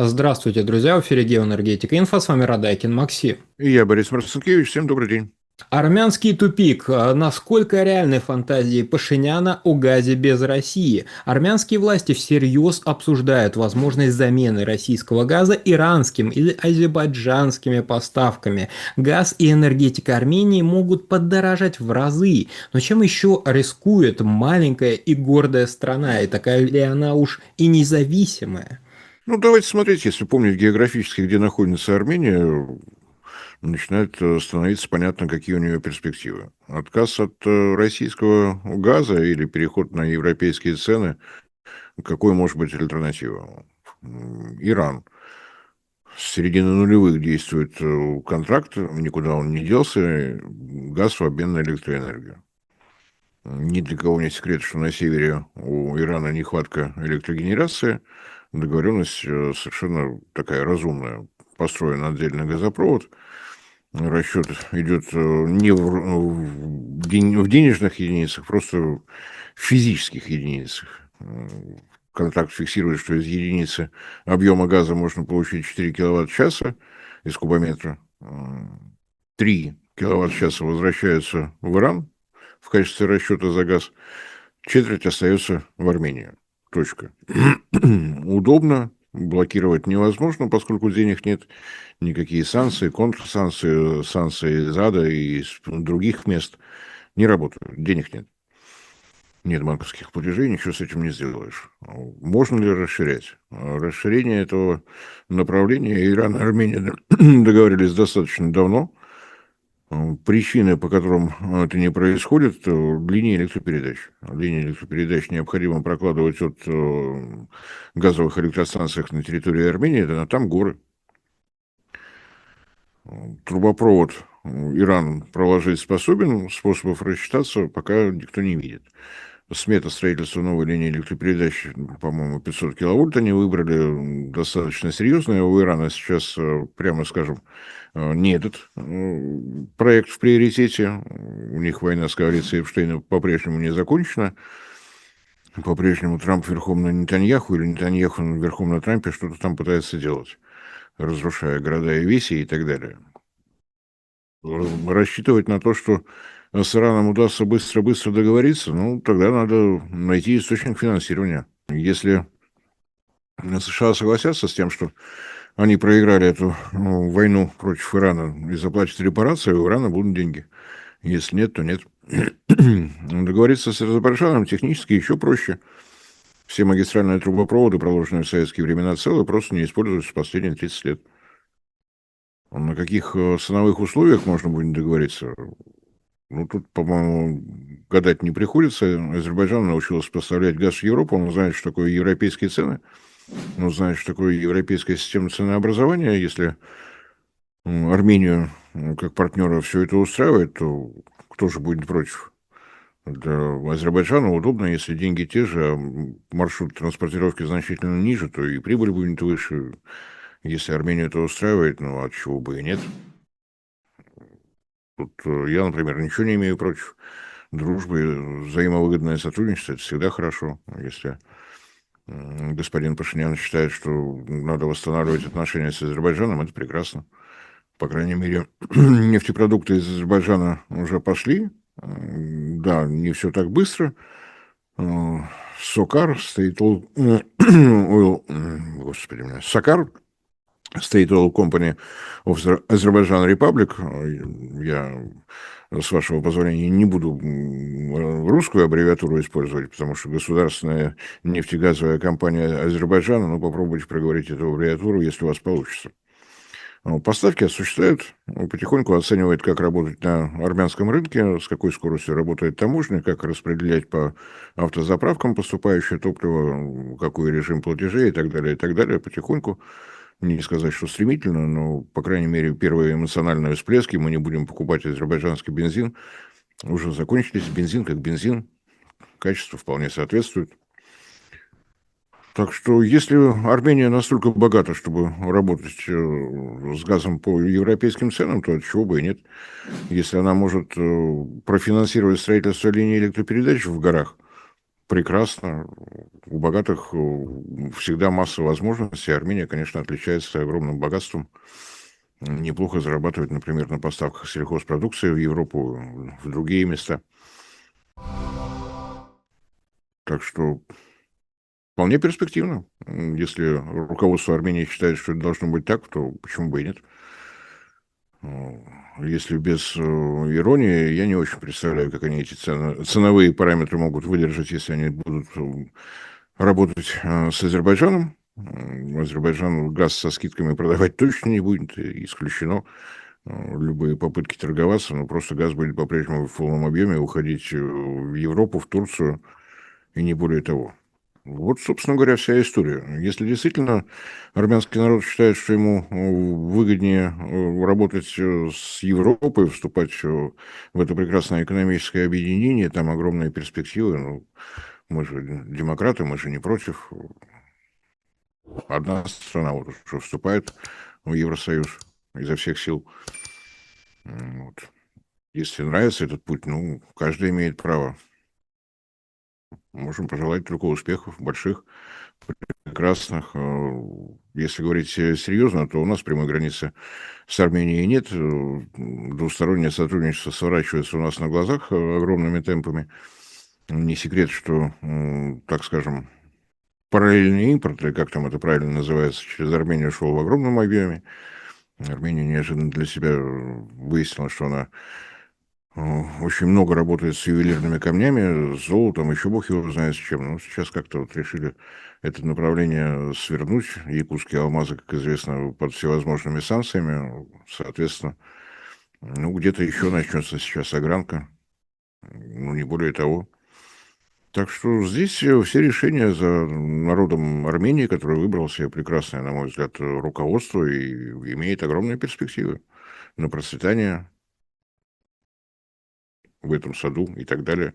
Здравствуйте, друзья, в эфире Геоэнергетика Инфо, с вами Радайкин Максим. И я, Борис Марцинкевич, всем добрый день. Армянский тупик. Насколько реальны фантазии Пашиняна о газе без России? Армянские власти всерьез обсуждают возможность замены российского газа иранским или азербайджанскими поставками. Газ и энергетика Армении могут подорожать в разы. Но чем еще рискует маленькая и гордая страна, и такая ли она уж и независимая? Ну, давайте смотреть, если помнить географически, где находится Армения, начинает становиться понятно, какие у нее перспективы. Отказ от российского газа или переход на европейские цены, какой может быть альтернатива? Иран. С середины нулевых действует контракт, никуда он не делся, газ в обмен на электроэнергию. Ни для кого не секрет, что на севере у Ирана нехватка электрогенерации. Договоренность совершенно такая разумная. Построен отдельный газопровод. Расчет идет не в денежных единицах, просто в физических единицах. Контракт фиксирует, что из единицы объема газа можно получить 4 киловатт-часа из кубометра. 3 киловатт-часа возвращаются в Иран в качестве расчета за газ, четверть остается в Армении. Точка. Удобно, блокировать невозможно, поскольку денег нет. Никакие санкции, контрсанкции, санкции из ада и из других мест не работают. Денег нет. Нет банковских платежей, ничего с этим не сделаешь. Можно ли расширять? Расширение этого направления Иран и Армения договорились достаточно давно. Причины, по которым это не происходит, линии электропередач. Линии электропередач необходимо прокладывать от газовых электростанций на территории Армении, а там горы. Трубопровод Иран проложить способен, способов рассчитаться пока никто не видит. Смета строительства новой линии электропередач, по-моему, 500 киловольт они выбрали, достаточно серьезная. У Ирана сейчас, прямо скажем, не этот проект в приоритете. У них война с коалицией Эпштейна по-прежнему не закончена. По-прежнему Трамп верхом на Нетаньяху или Нетаньяху верхом на Трампе что-то там пытается делать, разрушая города и веси и так далее. Рассчитывать на то, что с Ираном удастся быстро-быстро договориться, ну, тогда надо найти источник финансирования. Если США согласятся с тем, что они проиграли эту войну против Ирана и заплатят репарации, у Ирана будут деньги. Если нет, то нет. Договориться с Азербайджаном технически еще проще. Все магистральные трубопроводы, проложенные в советские времена, целые, просто не используются последние 30 лет. На каких ценовых условиях можно будет договориться? Ну, тут, по-моему, гадать не приходится. Азербайджан научился поставлять газ в Европу, он знает, что такое европейские цены, он знает, что такое европейская система ценообразования. Если Армению как партнера все это устраивает, то кто же будет против? Для Азербайджана удобно, если деньги те же, а маршрут транспортировки значительно ниже, то и прибыль будет выше. Если Армению это устраивает, ну, от чего бы и нет. Тут я, например, ничего не имею против дружбы, взаимовыгодное сотрудничество, это всегда хорошо. Если господин Пашинян считает, что надо восстанавливать отношения с Азербайджаном, это прекрасно. По крайней мере, нефтепродукты из Азербайджана уже пошли. Да, не все так быстро. Сокар, State Oil, господи, Сокар, State Oil Company of Azerbaijan Republic. Я, с вашего позволения, не буду русскую аббревиатуру использовать, потому что государственная нефтегазовая компания Азербайджана, ну, попробуйте проговорить эту аббревиатуру, если у вас получится. Поставки осуществляют, потихоньку оценивает, как работать на армянском рынке, с какой скоростью работает таможня, как распределять по автозаправкам поступающее топливо, какой режим платежей и так далее, и так далее. Потихоньку, не сказать, что стремительно, но, по крайней мере, первые эмоциональные всплески, мы не будем покупать азербайджанский бензин, уже закончились. Бензин как бензин, качество вполне соответствует. Так что, если Армения настолько богата, чтобы работать с газом по европейским ценам, то отчего бы и нет. Если она может профинансировать строительство линии электропередач в горах, прекрасно. У богатых всегда масса возможностей. Армения, конечно, отличается огромным богатством. Неплохо зарабатывать, например, на поставках сельхозпродукции в Европу, в другие места. Так что вполне перспективно. Если руководство Армении считает, что это должно быть так, то почему бы и нет? Если без иронии, я не очень представляю, как они эти ценовые параметры могут выдержать, если они будут работать с Азербайджаном. Азербайджан газ со скидками продавать точно не будет, исключено любые попытки торговаться, но просто газ будет по-прежнему в полном объеме уходить в Европу, в Турцию, и не более того. Вот, собственно говоря, вся история. Если действительно армянский народ считает, что ему выгоднее работать с Европой, вступать в это прекрасное экономическое объединение, там огромные перспективы, ну, мы же демократы, мы же не против. Одна страна вот уже вступает в Евросоюз изо всех сил. Вот. Если нравится этот путь, ну, каждый имеет право. Можем пожелать только успехов, больших, прекрасных. Если говорить серьезно, то у нас прямой границы с Арменией нет. Двустороннее сотрудничество сворачивается у нас на глазах огромными темпами. Не секрет, что, так скажем, параллельный импорт, или как там это правильно называется, через Армению шел в огромном объеме. Армения неожиданно для себя выяснила, что она очень много работает с ювелирными камнями, с золотом, еще бог его знает с чем. Но сейчас как-то вот решили это направление свернуть. Якутские алмазы, как известно, под всевозможными санкциями. Соответственно, ну, где-то еще начнется сейчас огранка. Ну, не более того. Так что здесь все решения за народом Армении, который выбрал себе прекрасное, на мой взгляд, руководство и имеет огромные перспективы на процветание в этом саду и так далее.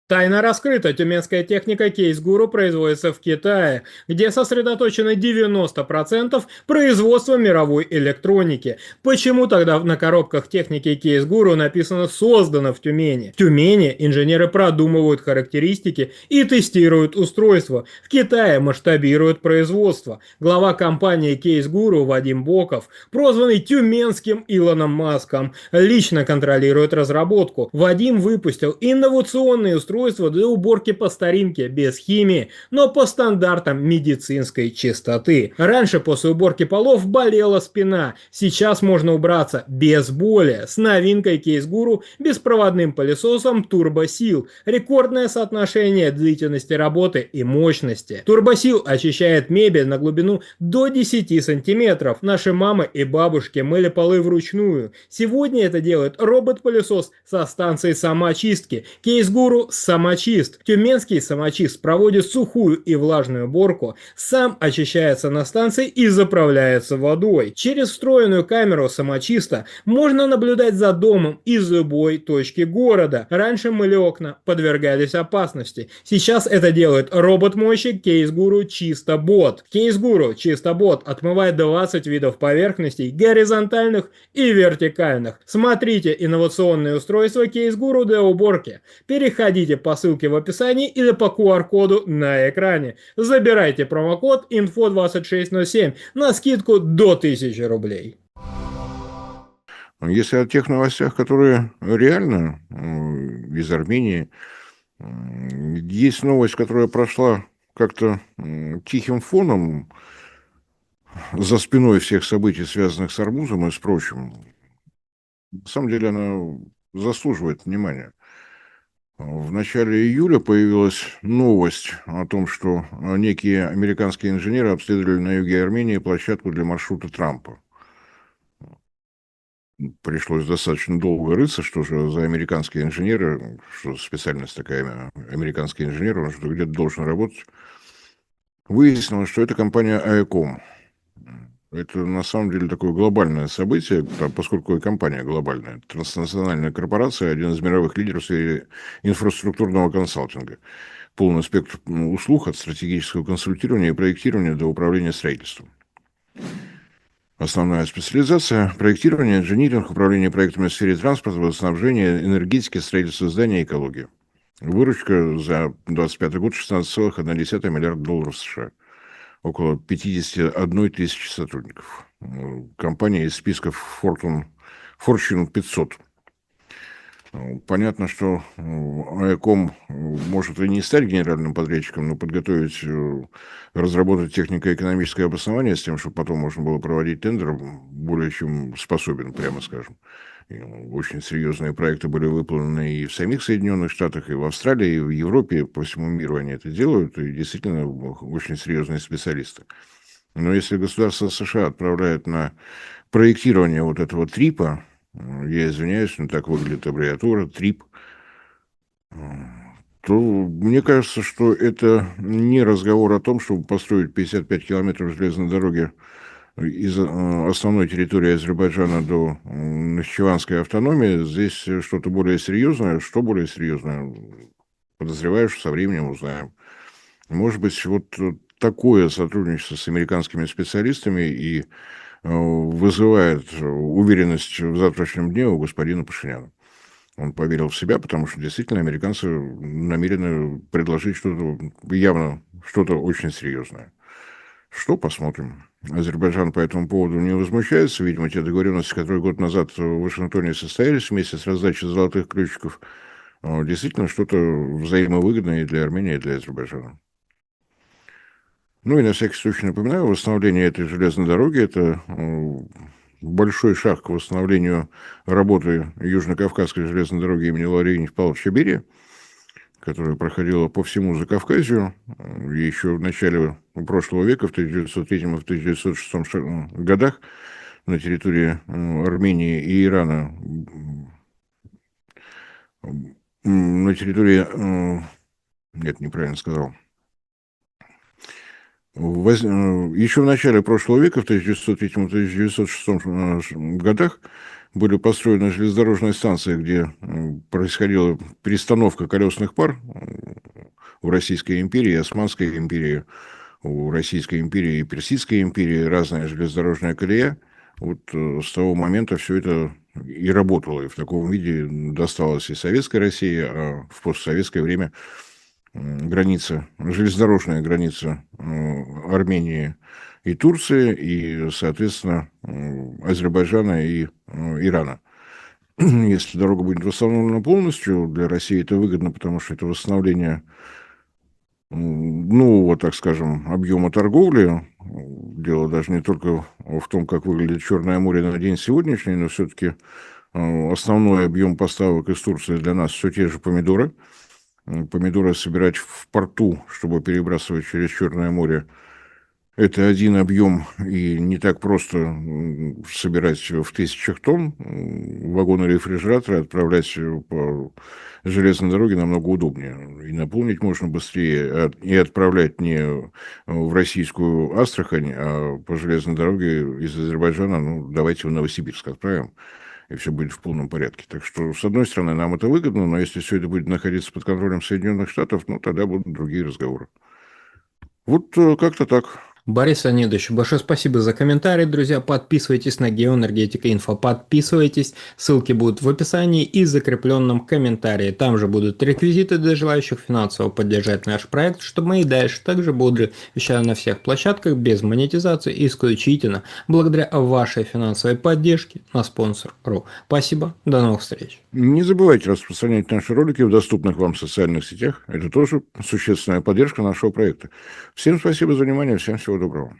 Тайна раскрыта. Тюменская техника Кейс Гуру производится в Китае, где сосредоточено 90% производства мировой электроники. Почему тогда на коробках техники Кейс Гуру написано «создано в Тюмени»? В Тюмени инженеры продумывают характеристики и тестируют устройства. В Китае масштабируют производство. Глава компании Кейс Гуру Вадим Боков, прозванный тюменским Илоном Маском, лично контролирует разработку. Вадим выпустил инновационные устройства для уборки по старинке, без химии, но по стандартам медицинской чистоты. Раньше после уборки полов болела спина, сейчас можно убраться без боли. С новинкой Кейс Гуру беспроводным пылесосом Турбосил. Рекордное соотношение длительности работы и мощности. Турбосил очищает мебель на глубину до 10 сантиметров. Наши мамы и бабушки мыли полы вручную. Сегодня это делает робот-пылесос со станцией самоочистки. Кейс Гуру самочист. Тюменский самочист проводит сухую и влажную уборку, сам очищается на станции и заправляется водой. Через встроенную камеру самочиста можно наблюдать за домом из любой точки города. Раньше мыли окна, подвергались опасности. Сейчас это делает робот-мойщик Кейс Гуру Чисто Бот. Кейс Гуру Чисто Бот отмывает 20 видов поверхностей, горизонтальных и вертикальных. Смотрите инновационные устройства Кейс Гуру для уборки. Переходите по ссылке в описании или по QR-коду на экране. Забирайте промокод INFO2607 на скидку до 1000 рублей. Если о тех новостях, которые реально из Армении, есть новость, которая прошла как-то тихим фоном за спиной всех событий, связанных с арбузом и с прочим. На самом деле она заслуживает внимания. В начале июля появилась новость о том, что некие американские инженеры обследовали на юге Армении площадку для маршрута Трампа. Пришлось достаточно долго рыться, что же за американские инженеры, что специальность такая, американский инженер, он что где-то должен работать. Выяснилось, что это компания AECOM. Это на самом деле такое глобальное событие, поскольку и компания глобальная. Транснациональная корпорация, один из мировых лидеров в сфере инфраструктурного консалтинга. Полный спектр услуг от стратегического консультирования и проектирования до управления строительством. Основная специализация – проектирование, инжиниринг, управление проектами в сфере транспорта, водоснабжения, энергетики, строительства зданий и экологии. Выручка за 2025 год 16,1 миллиарда долларов США. Около 51 тысячи сотрудников. Компания из списков Fortune 500. Понятно, что АЭКом может и не стать генеральным подрядчиком, но подготовить, разработать технико-экономическое обоснование с тем, чтобы потом можно было проводить тендер, более чем способен, прямо скажем. И очень серьезные проекты были выполнены и в самих Соединенных Штатах, и в Австралии, и в Европе, по всему миру они это делают, и действительно очень серьезные специалисты. Но если государство США отправляет на проектирование вот этого ТРИПа, я извиняюсь, но так выглядит аббревиатура, ТРИП, то мне кажется, что это не разговор о том, чтобы построить 55 километров железной дороги из основной территории Азербайджана до Нахичеванской автономии. Здесь что-то более серьезное. Что более серьезное? Подозреваю, что со временем узнаем. Может быть, вот такое сотрудничество с американскими специалистами и вызывает уверенность в завтрашнем дне у господина Пашиняна. Он поверил в себя, потому что действительно американцы намерены предложить что-то, явно что-то очень серьезное. Что, посмотрим. Азербайджан по этому поводу не возмущается. Видимо, те договоренности, которые год назад в Вашингтоне состоялись вместе с раздачей золотых ключиков, действительно что-то взаимовыгодное и для Армении, и для Азербайджана. Ну и на всякий случай напоминаю, восстановление этой железной дороги – это большой шаг к восстановлению работы Южно-Кавказской железной дороги имени Лаврения Павловича Берия, которая проходила по всему Закавказью еще в начале прошлого века, в 1903 и 1906 годах на территории Армении и Ирана, на территории, нет, неправильно сказал, еще в начале прошлого века, в 1903-1906 годах, были построены железнодорожные станции, где происходила перестановка колесных пар в Российской империи, Османской империи, у Российской империи и Персидской империи, разная железнодорожная колея. Вот с того момента все это и работало, и в таком виде досталось и Советской России, а в постсоветское время граница, железнодорожная граница Армении и Турции, и, соответственно, Азербайджана и Ирана. Если дорога будет восстановлена полностью, для России это выгодно, потому что это восстановление нового, так скажем, объема торговли. Дело даже не только в том, как выглядит Черное море на день сегодняшний, но все-таки основной объем поставок из Турции для нас все те же помидоры. Помидоры собирать в порту, чтобы перебрасывать через Черное море, это один объем, и не так просто собирать в тысячах тонн. Вагоны рефрижератора отправлять по железной дороге намного удобнее. И наполнить можно быстрее, и отправлять не в российскую Астрахань, а по железной дороге из Азербайджана, ну, давайте в Новосибирск отправим, и все будет в полном порядке. Так что, с одной стороны, нам это выгодно, но если все это будет находиться под контролем Соединенных Штатов, ну, тогда будут другие разговоры. Вот как-то так. Борис Леонидович, большое спасибо за комментарий, друзья. Подписывайтесь на Геоэнергетика Инфо, подписывайтесь. Ссылки будут в описании и закрепленном комментарии. Там же будут реквизиты для желающих финансово поддержать наш проект, чтобы мы и дальше также бодро вещали на всех площадках без монетизации, исключительно благодаря вашей финансовой поддержке на Sponsor.ru. Спасибо, до новых встреч. Не забывайте распространять наши ролики в доступных вам социальных сетях. Это тоже существенная поддержка нашего проекта. Всем спасибо за внимание, всем всего доброго.